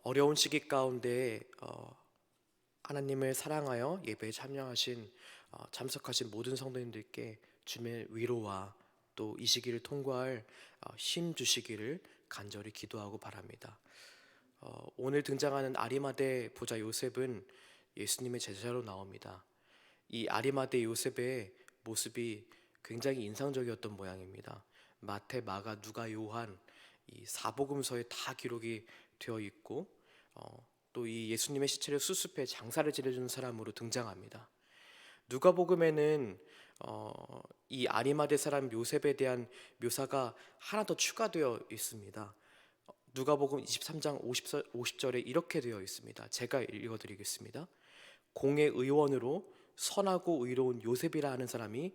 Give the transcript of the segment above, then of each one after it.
어려운 시기 가운데 하나님을 사랑하여 예배에 참여하신 참석하신 모든 성도님들께 주님의 위로와 또 이 시기를 통과할 힘 주시기를 간절히 기도하고 바랍니다. 오늘 등장하는 아리마대 부자 요셉은 예수님의 제자로 나옵니다. 이 아리마대 요셉의 모습이 굉장히 인상적이었던 모양입니다. 마태, 마가, 누가, 요한 이 사복음서에 다 기록이 되어 있고 또 이 예수님의 시체를 수습해 장사를 지내주는 사람으로 등장합니다. 누가복음에는 이 아리마대 사람 요셉에 대한 묘사가 하나 더 추가되어 있습니다. 누가복음 23장 50절에 이렇게 되어 있습니다. 제가 읽어드리겠습니다. 공의 의원으로 선하고 의로운 요셉이라 하는 사람이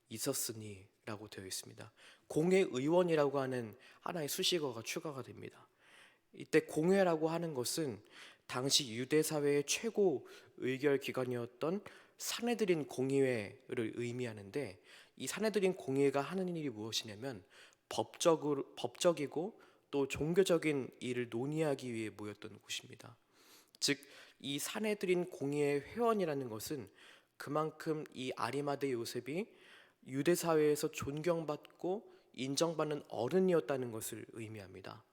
있었으니 라고 되어 있습니다. 공의 의원이라고 하는 하나의 수식어가 추가가 됩니다. 이때 공회라고 하는 것은 당시 유대 사회의 최고 의결 기관이었던 사내들인 공의회를 의미하는데, 이 사내들인 공의회가 하는 일이 무엇이냐면 법적이고 또 종교적인 일을 논의하기 위해 모였던 곳입니다. 즉, 이 사내들인 공의회 회원이라는 것은 그만큼 이 아리마대 요셉이 유대 사회에서 존경받고 인정받는 어른이었다는 것을 의미합니다.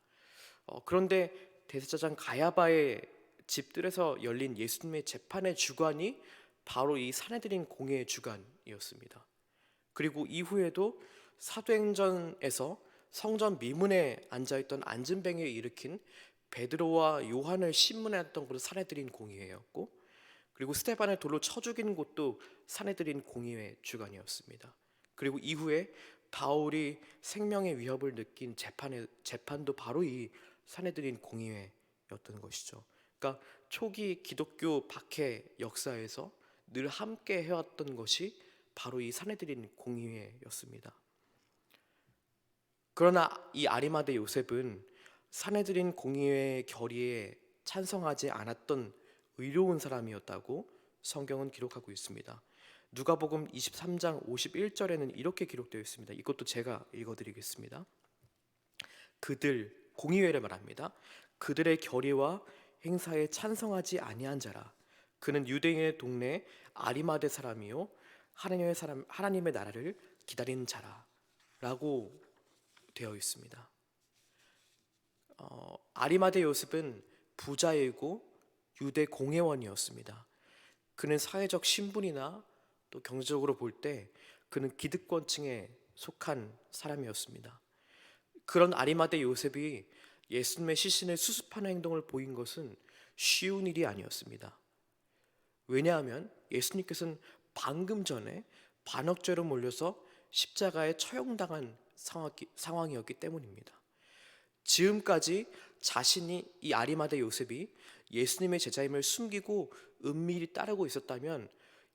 그런데 대제사장 가야바의 집들에서 열린 예수님의 재판의 주관이 바로 이 사내들인 공회의 주관이었습니다. 그리고 이후에도 사도행전에서 성전 미문에 앉아있던 안진뱅이를 일으킨 베드로와 요한을 신문했던 곳은 사내들인 공의회였고, 그리고 스테반을 돌로 쳐 죽인 곳도 사내들인 공의회 주관이었습니다. 그리고 이후에 바울이 생명의 위협을 느낀 재판도 바로 이 사내들인 공의회였던 것이죠. 그러니까 초기 기독교 박해 역사에서 늘 함께 해왔던 것이 바로 이 사내들인 공의회였습니다. 그러나 이 아리마대 요셉은 사내들인 공의회의 결의에 찬성하지 않았던 의로운 사람이었다고 성경은 기록하고 있습니다. 누가복음 23장 51절에는 이렇게 기록되어 있습니다. 이것도 제가 읽어드리겠습니다. 그들, 공의회를 말합니다. 그들의 결의와 행사에 찬성하지 아니한 자라. 그는 유대인의 동네 아리마대 사람이요 하나님의 나라를 기다리는 자라 라고 되어 있습니다. 아리마대 요셉은 부자이고 유대 공회원이었습니다. 그는 사회적 신분이나 또 경제적으로 볼 때 그는 기득권층에 속한 사람이었습니다. 그런 아리마대 요셉이 예수님의 시신을 수습하는 행동을 보인 것은 쉬운 일이 아니었습니다. 왜냐하면 예수님께서는 방금 전에 반역죄로 몰려서 십자가에 처형당한 상황이었기 때문입니다. 지금까지 자신이 이 아리마대 요셉이 예수님의 제자임을 숨기고 은밀히 따르고 있었다면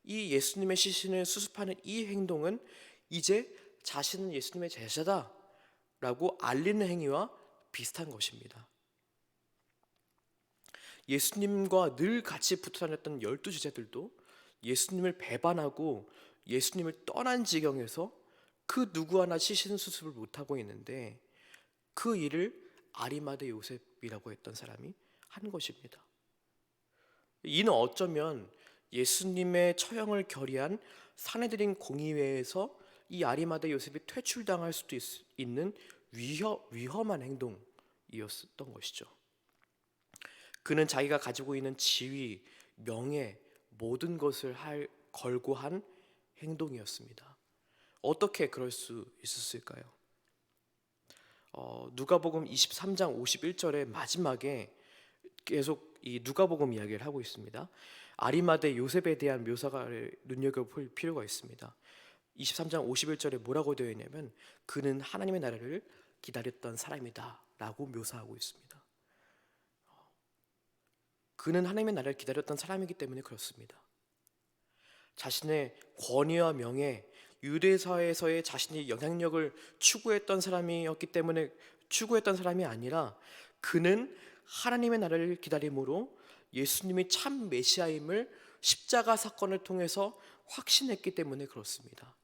이 예수님의 시신을 수습하는 이 행동은 이제 자신은 예수님의 제자다 라고 알리는 행위와 비슷한 것입니다. 예수님과 늘 같이 붙어 다녔던 12제자들도 예수님을 배반하고 예수님을 떠난 지경에서 그 누구 하나 시신 수습을 못하고 있는데 그 일을 아리마대 요셉이라고 했던 사람이 한 것입니다. 이는 어쩌면 예수님의 처형을 결의한 사내들인 공의회에서 이 아리마대 요셉이 퇴출당할 수도 있는 위험한 행동이었던 것이죠. 그는 자기가 가지고 있는 지위, 명예, 모든 것을 걸고 한 행동이었습니다. 어떻게 그럴 수 있었을까요? 누가복음 23장 51절의 마지막에 계속 이 누가복음 이야기를 하고 있습니다. 아리마대 요셉에 대한 묘사를 눈여겨볼 필요가 있습니다. 23장 51절에 뭐라고 되어 있냐면 그는 하나님의 나라를 기다렸던 사람이다 라고 묘사하고 있습니다. 그는 하나님의 나라를 기다렸던 사람이기 때문에 그렇습니다. 자신의 권위와 명예, 유대 사회에서의 자신의 영향력을 추구했던 사람이었기 때문에 추구했던 사람이 아니라 그는 하나님의 나라를 기다림으로 예수님이 참 메시아임을 십자가 사건을 통해서 확신했기 때문에 그렇습니다.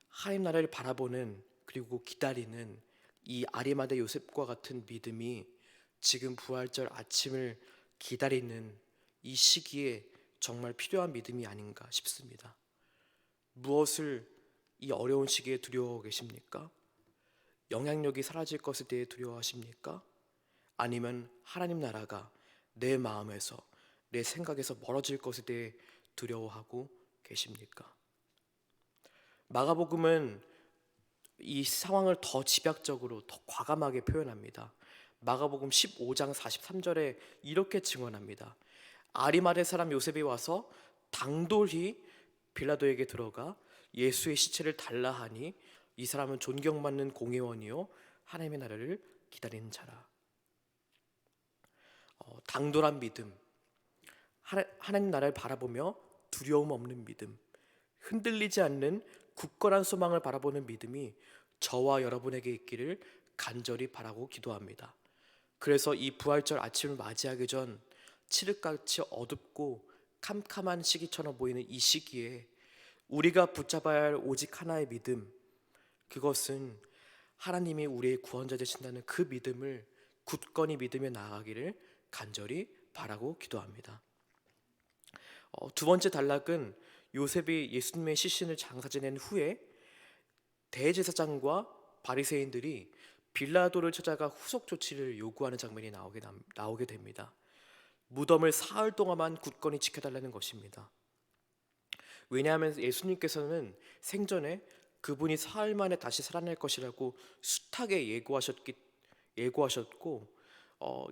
하나님 나라를 바라보는 그리고 기다리는 이 아리마대 요셉과 같은 믿음이 지금 부활절 아침을 기다리는 이 시기에 정말 필요한 믿음이 아닌가 싶습니다. 무엇을 이 어려운 시기에 두려워 계십니까? 영향력이 사라질 것에 대해 두려워하십니까? 아니면 하나님 나라가 내 마음에서, 내 생각에서 멀어질 것에 대해 두려워하고 계십니까? 마가복음은 이 상황을 더 집약적으로, 더 과감하게 표현합니다. 마가복음 15장 43절에 이렇게 증언합니다. 아리마대 사람 요셉이 와서 당돌히 빌라도에게 들어가 예수의 시체를 달라 하니 이 사람은 존경받는 공회원이요 하나님의 나라를 기다리는 자라. 당돌한 믿음, 하나님 나라를 바라보며 두려움 없는 믿음, 흔들리지 않는 굳건한 소망을 바라보는 믿음이 저와 여러분에게 있기를 간절히 바라고 기도합니다. 그래서 이 부활절 아침을 맞이하기 전 칠흑같이 어둡고 캄캄한 시기처럼 보이는 이 시기에 우리가 붙잡아야 할 오직 하나의 믿음, 그것은 하나님이 우리의 구원자 되신다는 그 믿음을 굳건히 믿으며 나아가기를 간절히 바라고 기도합니다. 두 번째 단락은 요셉이 예수님의 시신을 장사 지낸 후에 대제사장과 바리새인들이 빌라도를 찾아가 후속 조치를 요구하는 장면이 나오게 됩니다. 무덤을 사흘 동안만 굳건히 지켜달라는 것입니다. 왜냐하면 예수님께서는 생전에 그분이 사흘 만에 다시 살아날 것이라고 숱하게 예고하셨고,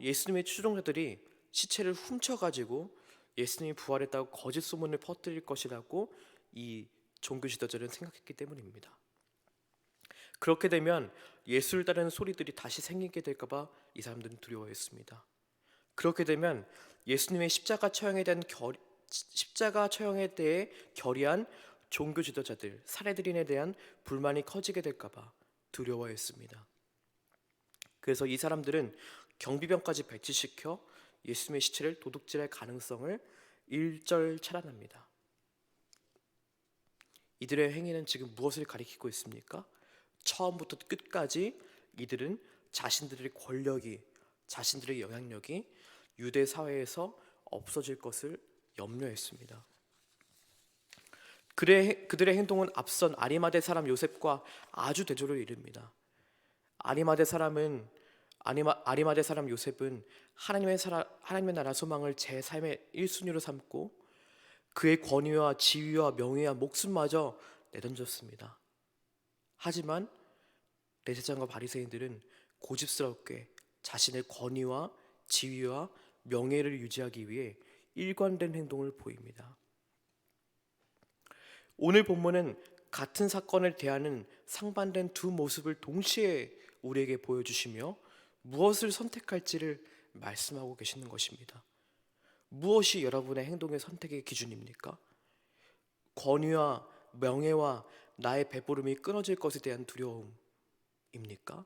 예수님의 추종자들이 시체를 훔쳐가지고 예수님이 부활했다고 거짓 소문을 퍼뜨릴 것이라고 이 종교 지도자들은 생각했기 때문입니다. 그렇게 되면 예수를 따르는 소리들이 다시 생기게 될까봐 이 사람들은 두려워했습니다. 그렇게 되면 예수님의 십자가 처형에 대해 결의한 종교 지도자들, 사례들인에 대한 불만이 커지게 될까봐 두려워했습니다. 그래서 이 사람들은 경비병까지 배치시켜 예수님의 시체를 도둑질할 가능성을 일절 차단합니다. 이들의 행위는 지금 무엇을 가리키고 있습니까? 처음부터 끝까지 이들은 자신들의 권력이, 자신들의 영향력이 유대 사회에서 없어질 것을 염려했습니다. 그들의 행동은 앞선 아리마대 사람 요셉과 아주 대조를 이룹니다. 아리마대 사람 요셉은 하나님의 나라 소망을 제 삶의 1순위로 삼고 그의 권위와 지위와 명예와 목숨마저 내던졌습니다. 하지만 대제사장과 바리새인들은 고집스럽게 자신의 권위와 지위와 명예를 유지하기 위해 일관된 행동을 보입니다. 오늘 본문은 같은 사건을 대하는 상반된 두 모습을 동시에 우리에게 보여주시며 무엇을 선택할지를 말씀하고 계시는 것입니다. 무엇이 여러분의 행동의 선택의 기준입니까? 권위와 명예와 나의 배부름이 끊어질 것에 대한 두려움입니까?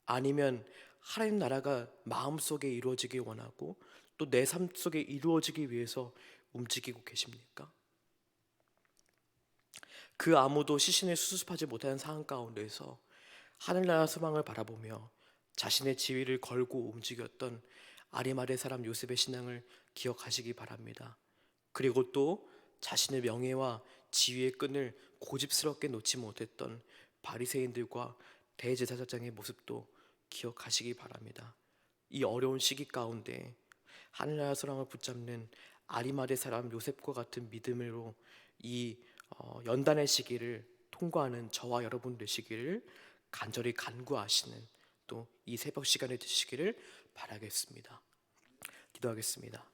아니면 하나님 나라가 마음속에 이루어지기 원하고 또 내 삶 속에 이루어지기 위해서 움직이고 계십니까? 그 아무도 시신을 수습하지 못하는 상황 가운데서 하늘나라 소망을 바라보며 자신의 지위를 걸고 움직였던 아리마대 사람 요셉의 신앙을 기억하시기 바랍니다. 그리고 또 자신의 명예와 지위의 끈을 고집스럽게 놓지 못했던 바리새인들과 대제사장의 모습도 기억하시기 바랍니다. 이 어려운 시기 가운데 하늘나라 소망을 붙잡는 아리마대 사람 요셉과 같은 믿음으로 이 연단의 시기를 통과하는 저와 여러분 되시기를 간절히 간구하시는 또 이 새벽 시간에 되시기를 바라겠습니다. 기도하겠습니다.